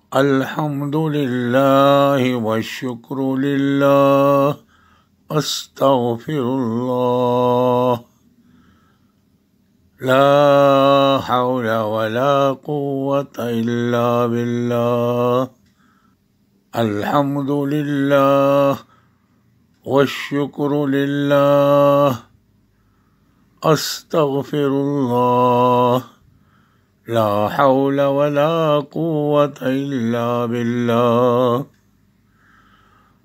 الحمد لله والشكر لله. أستغفر الله. لا حول ولا قوة إلا بالله. الحمد لله والشكر لله. أستغفر الله. لا حول ولا قوة إلا بالله.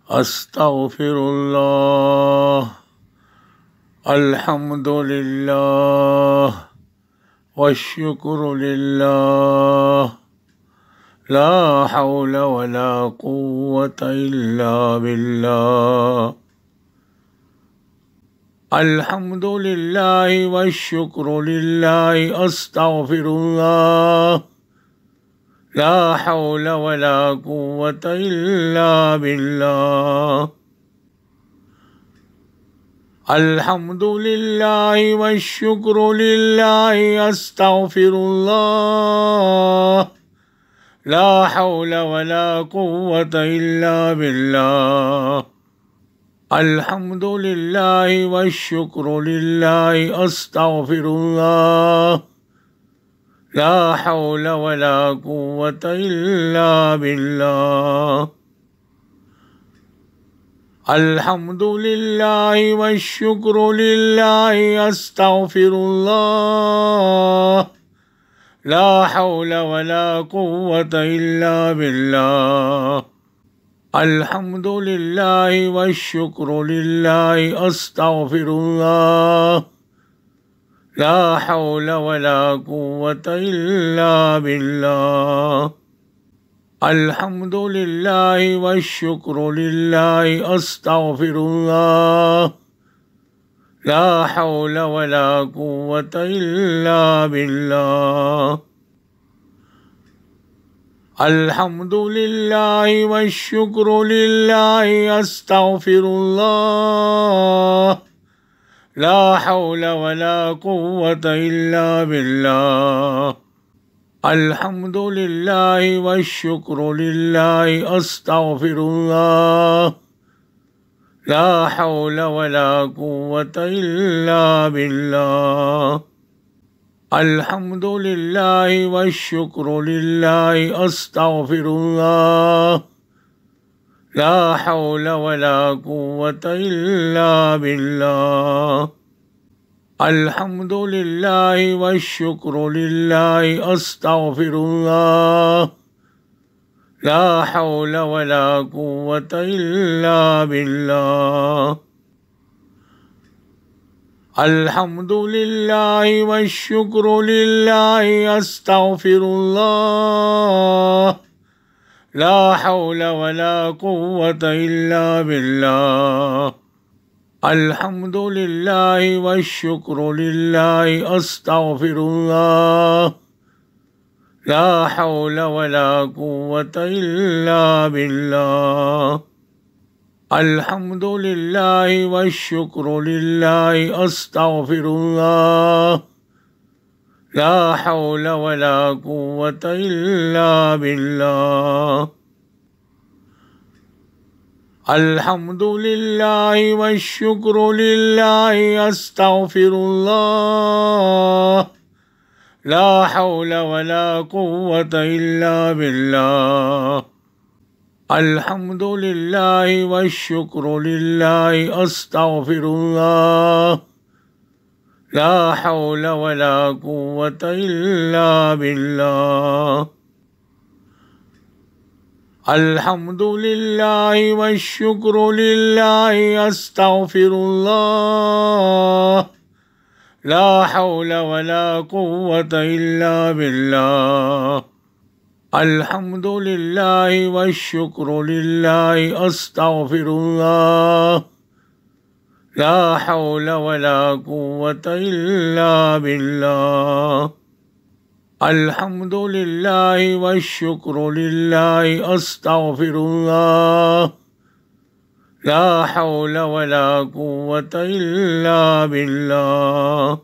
أستغفر الله. الحمد لله والشكر لله. لا حول ولا قوة إلا بالله. الحمد لله والشكر لله. أستغفر الله. لا حول ولا قوة إلا بالله. الحمد لله والشكر لله. أستغفر الله. لا حول ولا قوة إلا بالله. الحمد لله والشكر لله. أستغفر الله. لا حول ولا قوة إلا بالله. الحمد لله والشكر لله. أستغفر الله. لا حول ولا قوة إلا بالله. الحمد لله والشكر لله. أستغفر الله. لا حول ولا قوة إلا بالله. الحمد لله والشكر لله. أستغفر الله. لا حول ولا قوة إلا بالله. الحمد لله والشكر لله. أستغفر الله. لا حول ولا قوة إلا بالله. الحمد لله والشكر لله. أستغفر الله. لا حول ولا قوة إلا بالله. الحمد لله والشكر لله. أستغفر الله. لا حول ولا قوة إلا بالله. الحمد لله والشكر لله. أستغفر الله. لا حول ولا قوة إلا بالله. الحمد لله والشكر لله. أستغفر الله. لا حول ولا قوة إلا بالله. الحمد لله والشكر لله. أستغفر الله. لا حول ولا قوة إلا بالله. الحمد لله والشكر لله. أستغفر الله. لا حول ولا قوة إلا بالله. الحمد لله والشكر لله. أستغفر الله. لا حول ولا قوة إلا بالله. الحمد لله والشكر لله. أستغفر الله. لا حول ولا قوة إلا بالله. الحمد لله والشكر لله. أستغفر الله. لا حول ولا قوة إلا بالله. الحمد لله والشكر لله. أستغفر الله. لا حول ولا قوة إلا بالله. الحمد لله والشكر لله. أستغفر الله. لا حول ولا قوة إلا بالله.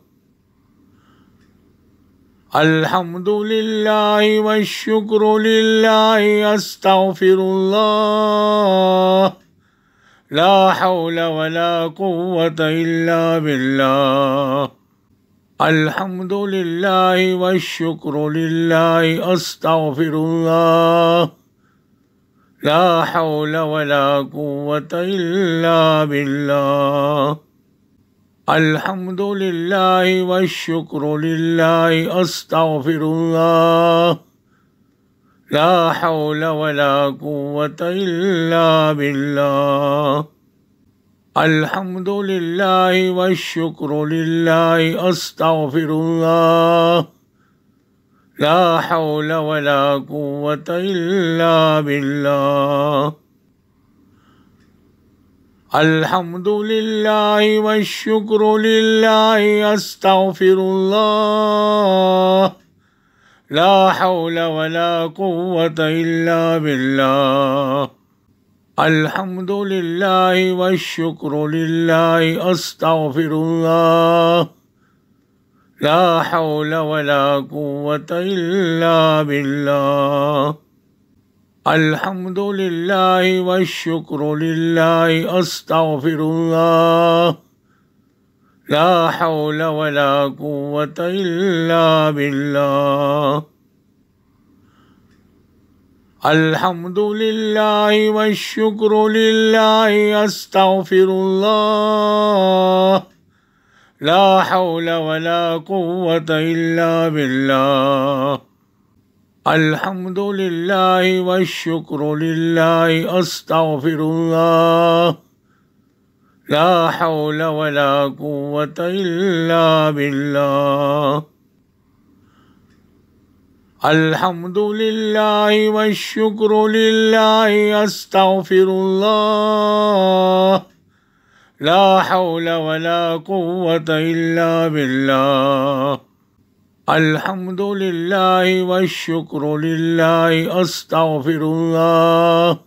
الحمد لله والشكر لله أستغفر الله لا حول ولا قوة إلا بالله الحمد لله والشكر لله أستغفر الله لا حول ولا قوة إلا بالله الحمد لله والشكر لله أستغفر الله لا حول ولا قوة إلا بالله الحمد لله والشكر لله أستغفر الله لا حول ولا قوة إلا بالله الحمد لله والشكر لله أستغفر الله لا حول ولا قوة إلا بالله الحمد لله والشكر لله أستغفر الله لا حول ولا قوة إلا بالله الحمد لله والشكر لله أستغفر الله لا حول ولا قوة إلا بالله الحمد لله والشكر لله أستغفر الله لا حول ولا قوة إلا بالله الحمد لله والشكر لله أستغفر الله لا حول ولا قوة إلا بالله الحمد لله والشكر لله أستغفر الله لا حول ولا قوة إلا بالله الحمد لله والشكر لله أستغفر الله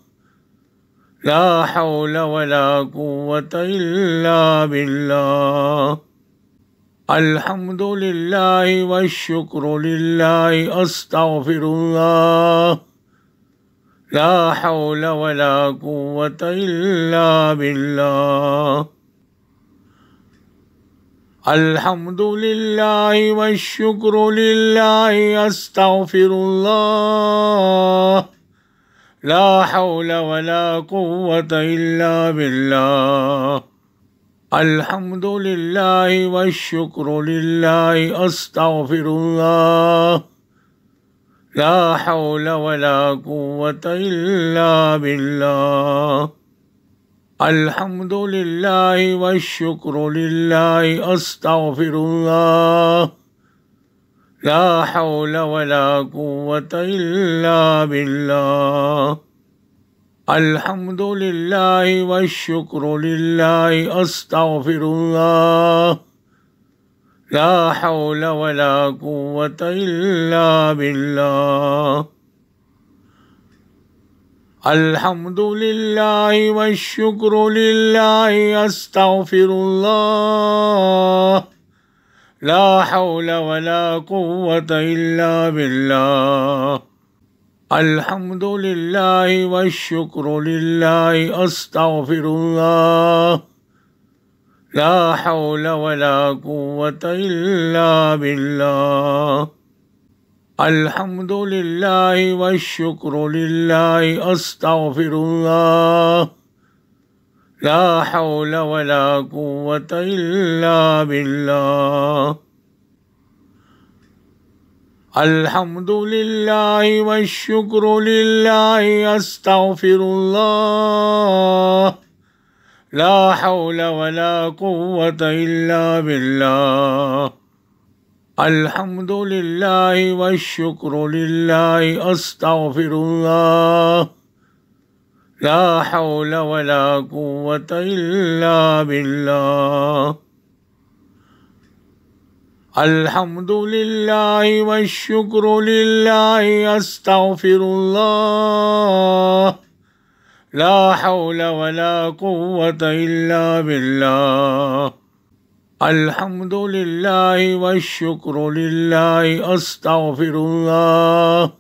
لا حول ولا قوة إلا بالله الحمد لله والشكر لله أستغفر الله لا حول ولا قوة إلا بالله الحمد لله والشكر لله أستغفر الله لا حول ولا قوة إلا بالله الحمد لله والشكر لله أستغفر الله لا حول ولا قوة إلا بالله الحمد لله والشكر لله أستغفر الله لا حول ولا قوة إلا بالله الحمد لله والشكر لله أستغفر الله لا حول ولا قوة إلا بالله الحمد لله والشكر لله أستغفر الله لا حول ولا قوة إلا بالله الحمد لله والشكر لله أستغفر الله لا حول ولا قوة إلا بالله الحمد لله والشكر لله أستغفر الله لا حول ولا قوة إلا بالله الحمد لله والشكر لله أستغفر الله لا حول ولا قوة إلا بالله الحمد لله والشكر لله أستغفر الله لا حول ولا قوة إلا بالله الحمد لله والشكر لله أستغفر الله لا حول ولا قوة إلا بالله الحمد لله والشكر لله أستغفر الله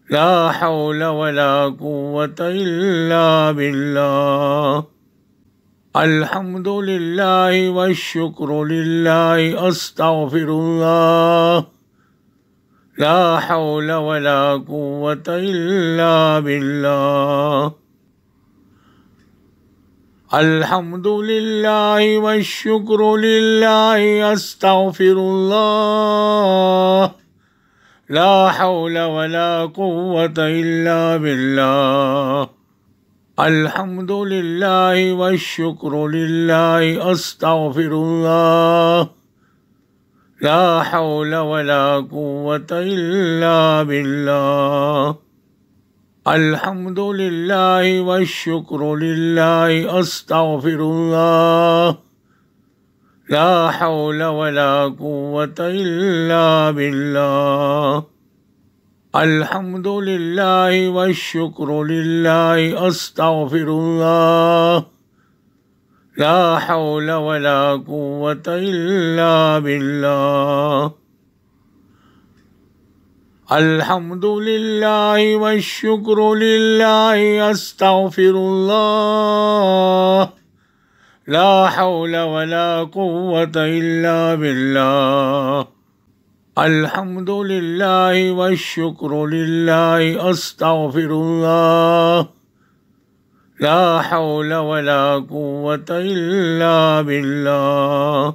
لا حول ولا قوة إلا بالله الحمد لله والشكر لله أستغفر الله لا حول ولا قوة إلا بالله الحمد لله والشكر لله أستغفر الله لا حول ولا قوة إلا بالله الحمد لله والشكر لله أستغفر الله لا حول ولا قوة إلا بالله الحمد لله والشكر لله أستغفر الله لا حول ولا قوة إلا بالله الحمد لله والشكر لله أستغفر الله لا حول ولا قوة إلا بالله الحمد لله والشكر لله أستغفر الله لا حول ولا قوة إلا بالله الحمد لله والشكر لله أستغفر الله لا حول ولا قوة إلا بالله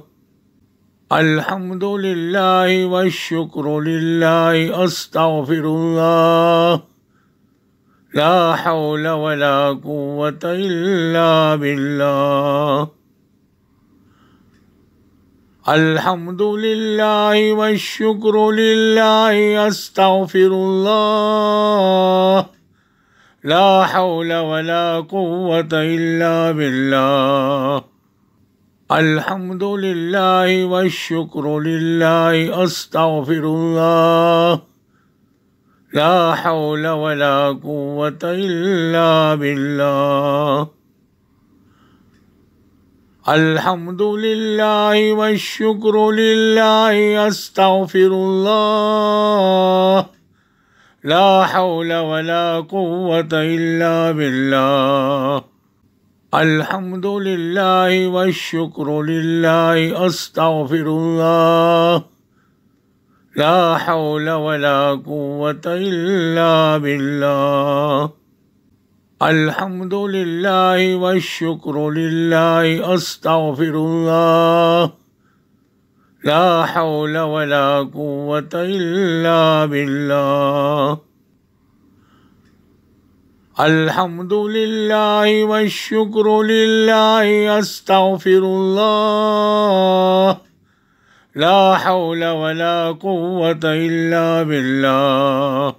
الحمد لله والشكر لله أستغفر الله لا حول ولا قوة إلا بالله الحمد لله والشكر لله أستغفر الله لا حول ولا قوة إلا بالله الحمد لله والشكر لله أستغفر الله لا حول ولا قوة إلا بالله الحمد لله والشكر لله أستغفر الله لا حول ولا قوة إلا بالله الحمد لله والشكر لله أستغفر الله لا حول ولا قوة إلا بالله الحمد لله والشكر لله أستغفر الله لا حول ولا قوة إلا بالله الحمد لله والشكر لله أستغفر الله لا حول ولا قوة إلا بالله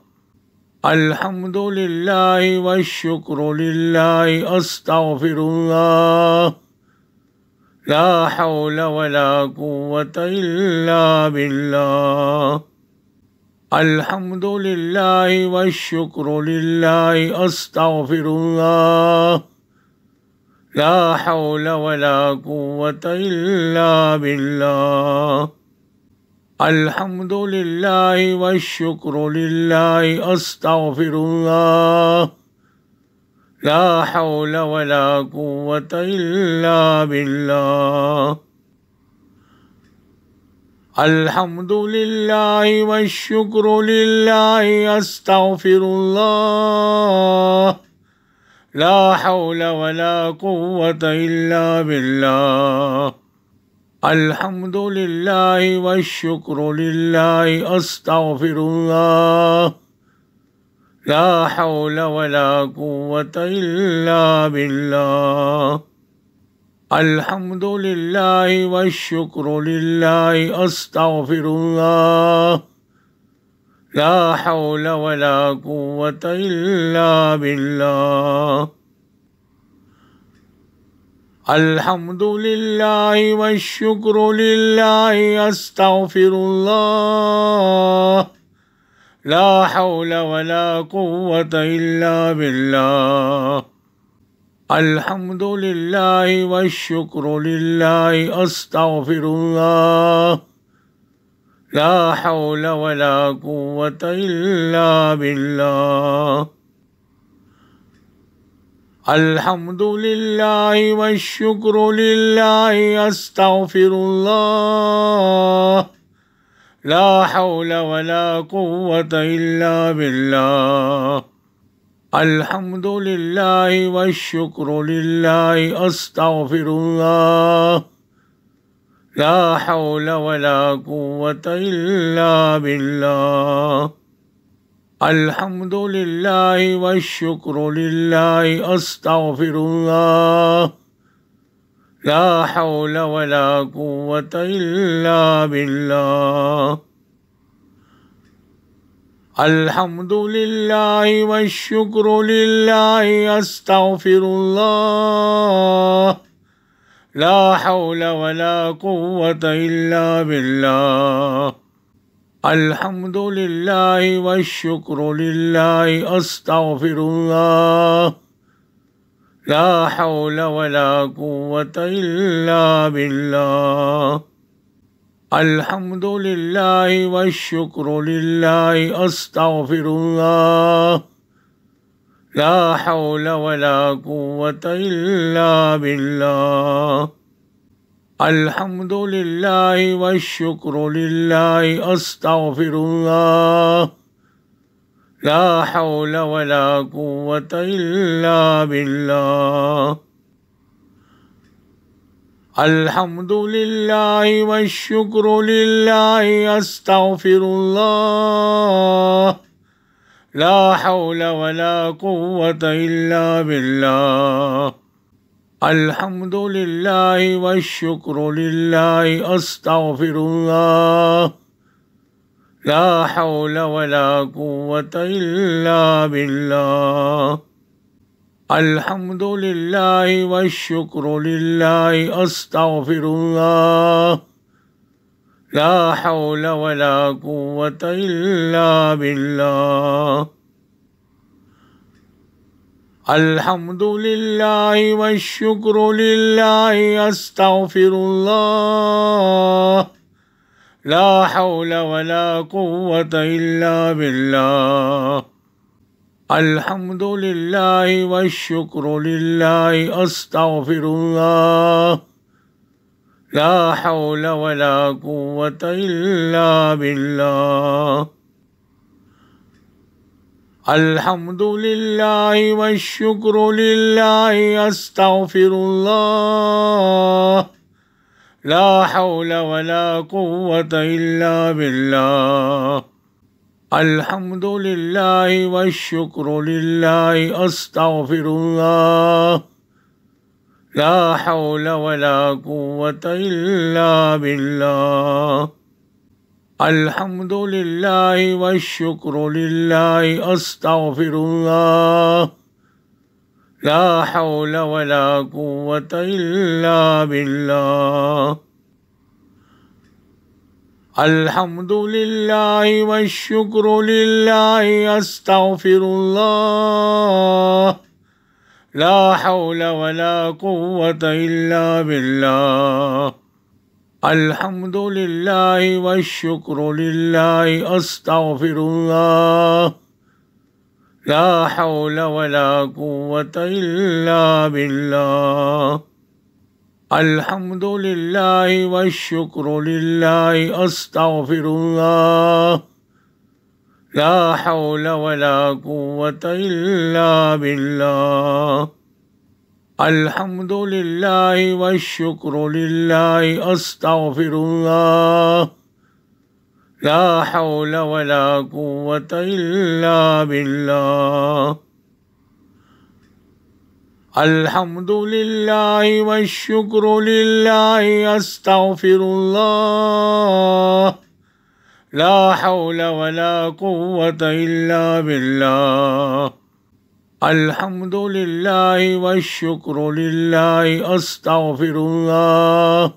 الحمد لله والشكر لله أستغفر الله لا حول ولا قوة إلا بالله الحمد لله والشكر لله أستغفر الله لا حول ولا قوة إلا بالله الحمد لله والشكر لله أستغفر الله لا حول ولا قوة إلا بالله الحمد لله والشكر لله أستغفر الله لا حول ولا قوة إلا بالله الحمد لله والشكر لله أستغفر الله لا حول ولا قوة إلا بالله الحمد لله والشكر لله أستغفر الله لا حول ولا قوة إلا بالله الحمد لله والشكر لله أستغفر الله لا حول ولا قوة إلا بالله الحمد لله والشكر لله أستغفر الله لا حول ولا قوة إلا بالله الحمد لله والشكر لله أستغفر الله لا حول ولا قوة إلا بالله الحمد لله والشكر لله أستغفر الله لا حول ولا قوة إلا بالله الحمد لله والشكر لله أستغفر الله لا حول ولا قوة إلا بالله الحمد لله والشكر لله أستغفر الله لا حول ولا قوة إلا بالله الحمد لله والشكر لله أستغفر الله لا حول ولا قوة إلا بالله الحمد لله والشكر لله أستغفر الله لا حول ولا قوة إلا بالله الحمد لله والشكر لله أستغفر الله لا حول ولا قوة إلا بالله الحمد لله والشكر لله أستغفر الله لا حول ولا قوة إلا بالله الحمد لله والشكر لله أستغفر الله لا حول ولا قوة إلا بالله الحمد لله والشكر لله أستغفر الله لا حول ولا قوة إلا بالله الحمد لله والشكر لله أستغفر الله لا حول ولا قوة إلا بالله الحمد لله والشكر لله أستغفر الله لا حول ولا قوة إلا بالله الحمد لله والشكر لله أستغفر الله لا حول ولا قوة إلا بالله الحمد لله والشكر لله أستغفر الله لا حول ولا قوة إلا بالله الحمد لله والشكر لله أستغفر الله لا حول ولا قوة إلا بالله الحمد لله والشكر لله أستغفر الله لا حول ولا قوة إلا بالله الحمد لله والشكر لله أستغفر الله لا حول ولا قوة إلا بالله الحمد لله والشكر لله أستغفر الله لا حول ولا قوة إلا بالله الحمد لله والشكر لله أستغفر الله لا حول ولا قوة إلا بالله الحمد لله والشكر لله أستغفر الله لا حول ولا قوة إلا بالله الحمد لله والشكر لله أستغفر الله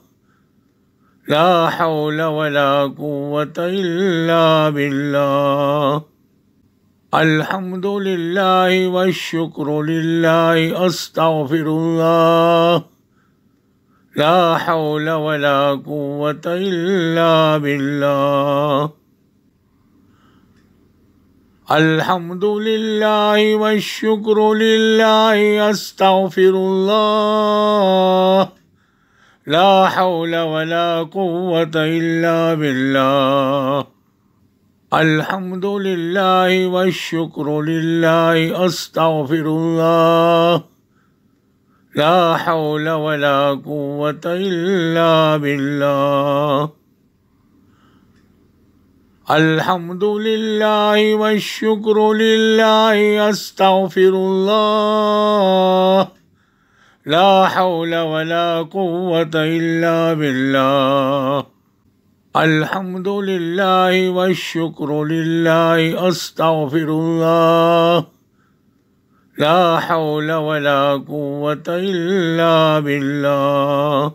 لا حول ولا قوة إلا بالله الحمد لله والشكر لله أستغفر الله لا حول ولا قوة إلا بالله. الحمد لله والشكر لله أستغفر الله لا حول ولا قوة إلا بالله. الحمد لله والشكر لله أستغفر الله لا حول ولا قوة إلا بالله. الحمد لله والشكر لله أستغفر الله لا حول ولا قوة إلا بالله. الحمد لله والشكر لله أستغفر الله لا حول ولا قوة إلا بالله.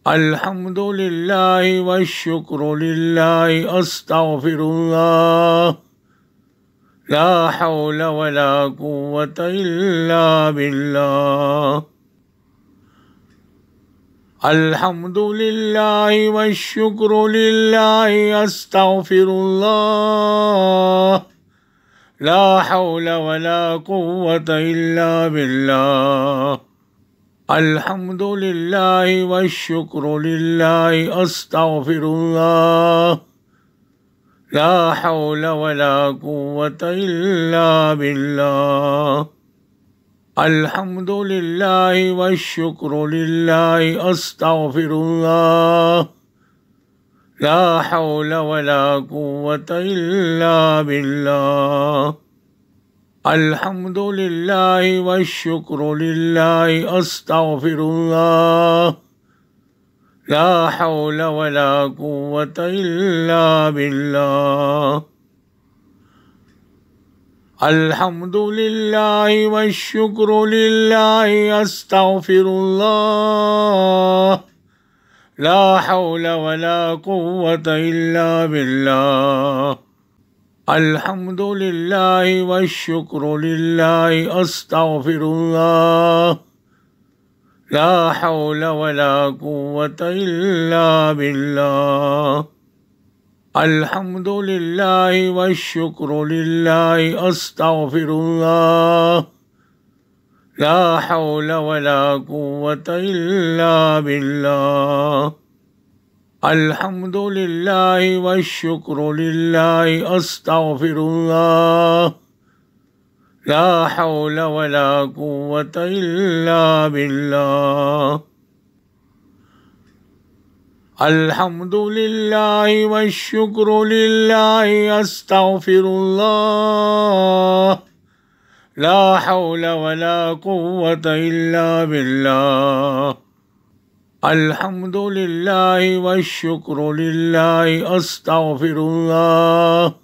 الحمد لله والشكر لله أستغفر الله لا حول ولا قوة إلا بالله. الحمد لله والشكر لله أستغفر الله لا حول ولا قوة إلا بالله. الحمد لله والشكر لله أستغفر الله لا حول ولا قوة إلا بالله. الحمد لله والشكر لله أستغفر الله لا حول ولا قوة إلا بالله. الحمد لله والشكر لله أستغفر الله لا حول ولا قوة إلا بالله. الحمد لله والشكر لله أستغفر الله لا حول ولا قوة إلا بالله. الحمد لله والشكر لله أستغفر الله لا حول ولا قوة إلا بالله. الحمد لله والشكر لله أستغفر الله لا حول ولا قوة إلا بالله. الحمد لله والشكر لله أستغفر الله لا حول ولا قوة إلا بالله. الحمد لله والشكر لله أستغفر الله لا حول ولا قوة إلا بالله. الحمد لله والشكر لله أستغفر الله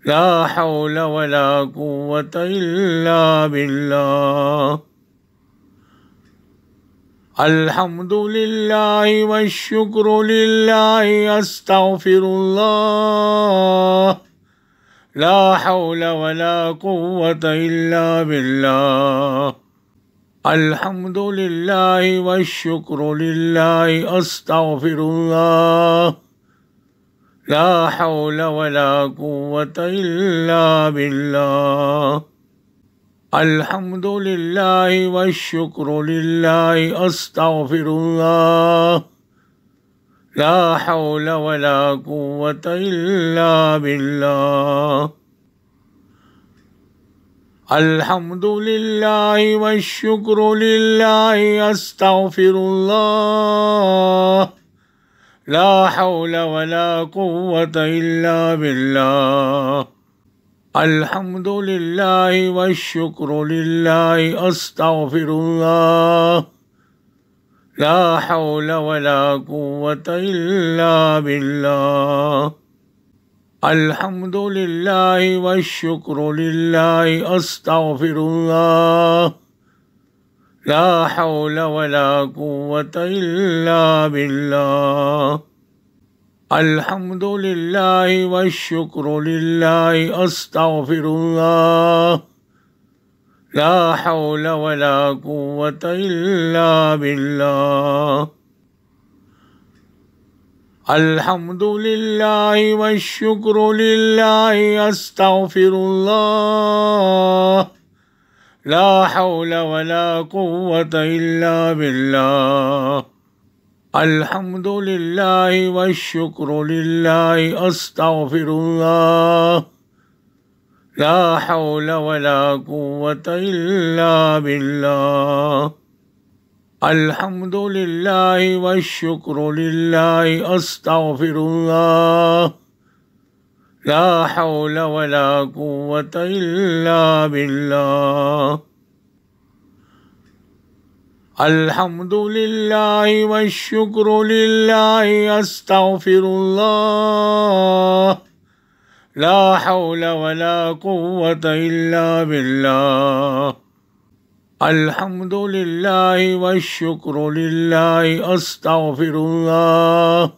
لا حول ولا قوة إلا بالله. الحمد لله والشكر لله أستغفر الله لا حول ولا قوة إلا بالله. الحمد لله والشكر لله أستغفر الله لا حول ولا قوة إلا بالله. الحمد لله والشكر لله أستغفر الله لا حول ولا قوة إلا بالله. الحمد لله والشكر لله أستغفر الله لا حول ولا قوة إلا بالله. الحمد لله والشكر لله أستغفر الله لا حول ولا قوة إلا بالله. الحمد لله والشكر لله أستغفر الله لا حول ولا قوة إلا بالله. الحمد لله والشكر لله أستغفر الله لا حول ولا قوة إلا بالله. الحمد لله والشكر لله أستغفر الله لا حول ولا قوة إلا بالله. الحمد لله والشكر لله أستغفر الله لا حول ولا قوة إلا بالله. الحمد لله والشكر لله أستغفر الله لا حول ولا قوة إلا بالله. الحمد لله والشكر لله أستغفر الله لا حول ولا قوة إلا بالله. الحمد لله والشكر لله أستغفر الله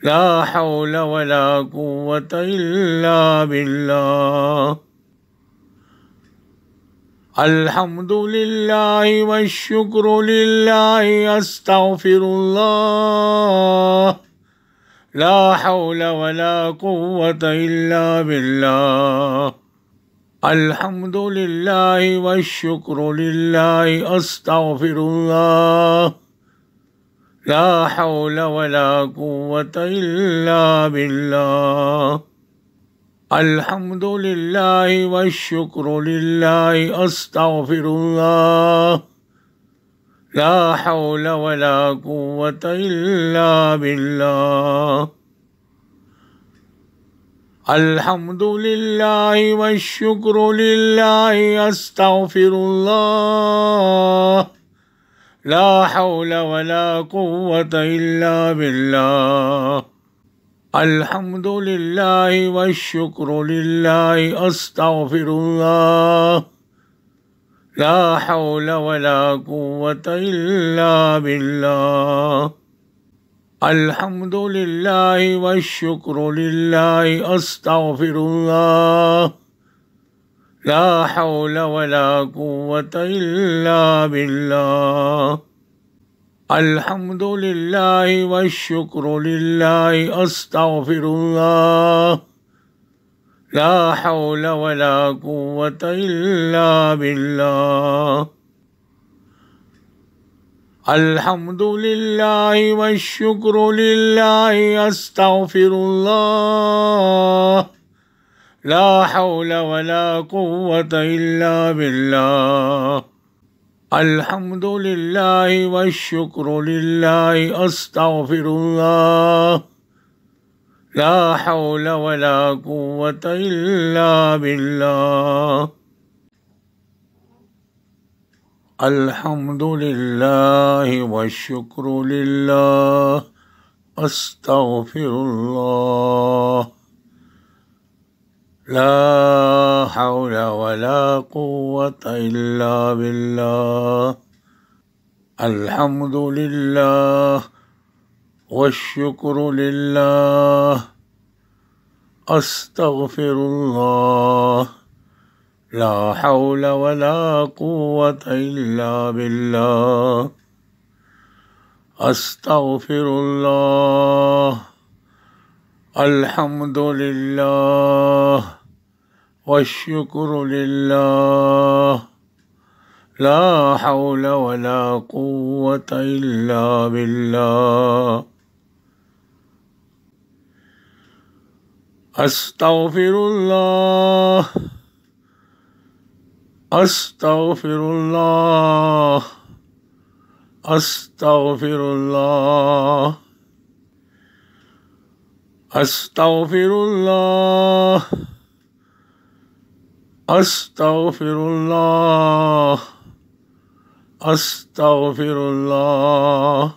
لا حول ولا قوة إلا بالله. الحمد لله والشكر لله أستغفر الله لا حول ولا قوة إلا بالله. الحمد لله والشكر لله أستغفر الله لا حول ولا قوة إلا بالله. الحمد لله والشكر لله أستغفر الله لا حول ولا قوة إلا بالله. الحمد لله والشكر لله أستغفر الله لا حول ولا قوة إلا بالله. الحمد لله والشكر لله أستغفر الله لا حول ولا قوة إلا بالله. الحمد لله والشكر لله أستغفر الله لا حول ولا قوة إلا بالله. الحمد لله والشكر لله أستغفر الله لا حول ولا قوة إلا بالله. الحمد لله والشكر لله أستغفر الله لا حول ولا قوة إلا بالله. الحمد لله والشكر لله أستغفر الله لا حول ولا قوة إلا بالله. الحمد لله والشكر لله أستغفر الله لا حول ولا قوة إلا بالله. الحمد لله والشكر لله أستغفر الله لا حول ولا قوة إلا بالله. أستغفر الله. الحمد لله والشكر لله لا حول ولا قوة إلا بالله. أستغفر الله. أستغفر الله. أستغفر الله. أستغفر الله. أستغفر الله. أستغفر الله.